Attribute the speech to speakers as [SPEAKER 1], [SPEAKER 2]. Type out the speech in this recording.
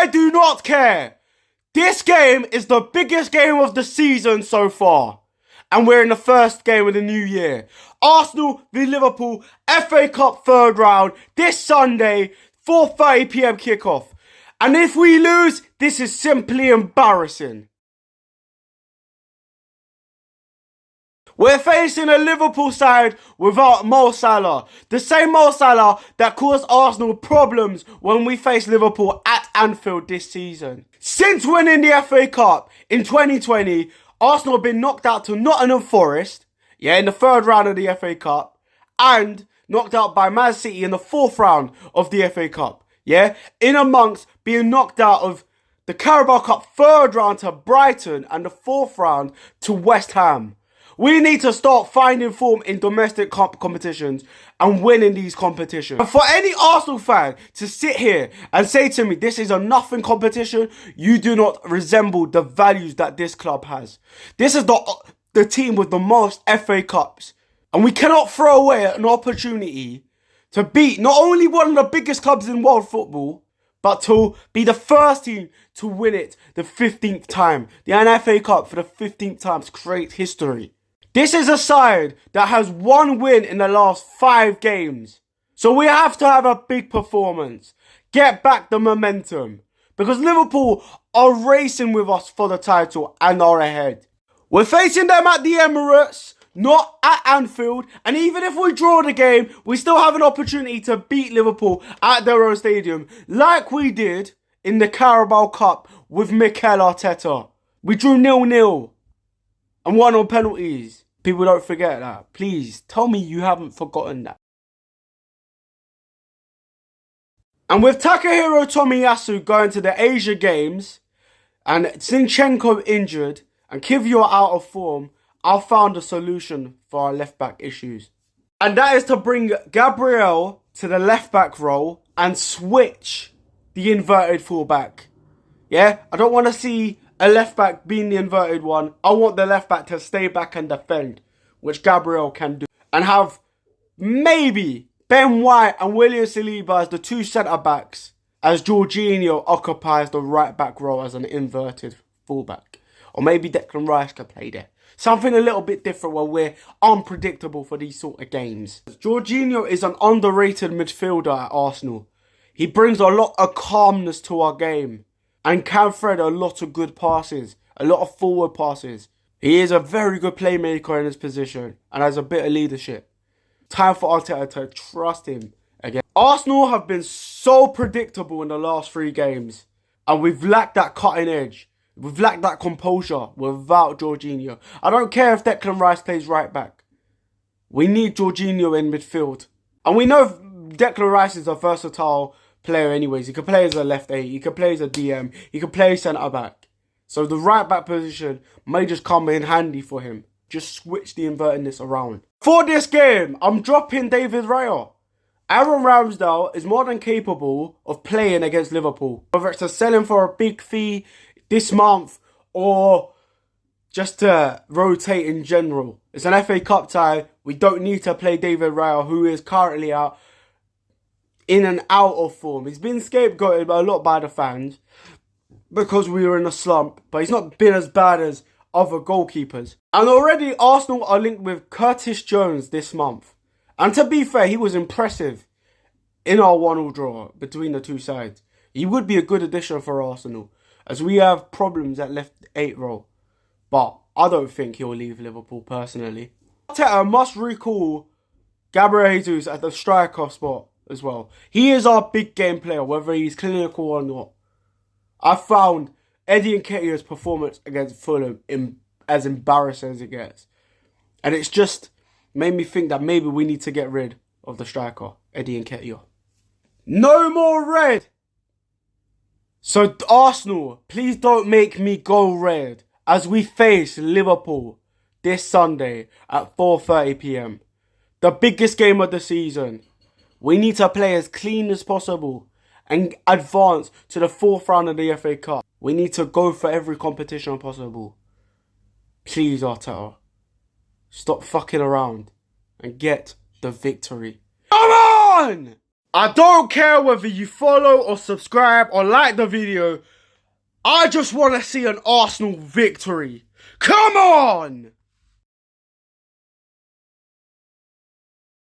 [SPEAKER 1] I do not care. This game is the biggest game of the season so far. And we're in the first game of the new year. Arsenal v Liverpool, FA Cup third round, this Sunday, 4:30 PM kickoff. And if we lose, this is simply embarrassing. We're facing a Liverpool side without Mo Salah. The same Mo Salah that caused Arsenal problems when we faced Liverpool at Anfield this season. Since winning the FA Cup in 2020, Arsenal have been knocked out to Nottingham Forest, in the third round of the FA Cup, and knocked out by Man City in the fourth round of the FA Cup. In amongst being knocked out of the Carabao Cup third round to Brighton and the fourth round to West Ham. We need to start finding form in domestic competitions and winning these competitions. And for any Arsenal fan to sit here and say to me, this is a nothing competition, you do not resemble the values that this club has. This is the team with the most FA Cups. And we cannot throw away an opportunity to beat not only one of the biggest clubs in world football, but to be the first team to win it the 15th time. The FA Cup for the 15th time to create history. This is a side that has one win in the last 5 games. So we have to have a big performance. Get back the momentum. Because Liverpool are racing with us for the title and are ahead. We're facing them at the Emirates, not at Anfield. And even if we draw the game, we still have an opportunity to beat Liverpool at their own stadium. Like we did in the Carabao Cup with Mikel Arteta. We drew 0-0 and won on penalties. People don't forget that. Please, tell me you haven't forgotten that. And with Takahiro Tomiyasu going to the Asia Games, and Zinchenko injured, and Kiwior out of form, I found a solution for our left-back issues. And that is to bring Gabriel to the left-back role and switch the inverted fullback. I don't want to see a left-back being the inverted one. I want the left-back to stay back and defend, which Gabriel can do. And have maybe Ben White and William Saliba as the two centre-backs, as Jorginho occupies the right-back role as an inverted fullback. Or maybe Declan Rice can play there. Something a little bit different where we're unpredictable for these sort of games. Jorginho is an underrated midfielder at Arsenal. He brings a lot of calmness to our game. And can thread a lot of good passes. A lot of forward passes. He is a very good playmaker in his position. And has a bit of leadership. Time for Arteta to trust him again. Arsenal have been so predictable in the last 3 games. And we've lacked that cutting edge. We've lacked that composure without Jorginho. I don't care if Declan Rice plays right back. We need Jorginho in midfield. And we know Declan Rice is a versatile player anyways. He can play as a left 8, he can play as a DM, he can play centre back. So the right back position may just come in handy for him. Just switch the invertedness around. For this game, I'm dropping David Raya. Aaron Ramsdale is more than capable of playing against Liverpool. Whether it's to sell him for a big fee this month or just to rotate in general. It's an FA Cup tie. We don't need to play David Raya, who is currently out in and out of form. He's been scapegoated a lot by the fans because we were in a slump, but he's not been as bad as other goalkeepers. And already Arsenal are linked with Curtis Jones this month. And to be fair, he was impressive in our 1-1 draw between the two sides. He would be a good addition for Arsenal, as we have problems at left 8 role. But I don't think he'll leave Liverpool personally. Arteta must recall Gabriel Jesus at the striker spot as well. He is our big game player, whether he's clinical or not. I found Eddie Nketiah's performance against Fulham as embarrassing as it gets. And it's just made me think that maybe we need to get rid of the striker, Eddie Nketiah. No more red! So Arsenal, please don't make me go red as we face Liverpool this Sunday at 4:30 PM. The biggest game of the season. We need to play as clean as possible and advance to the 4th round of the FA Cup. We need to go for every competition possible. Please, Arteta, stop fucking around and get the victory. Come on! I don't care whether you follow or subscribe or like the video. I just want to see an Arsenal victory. Come on!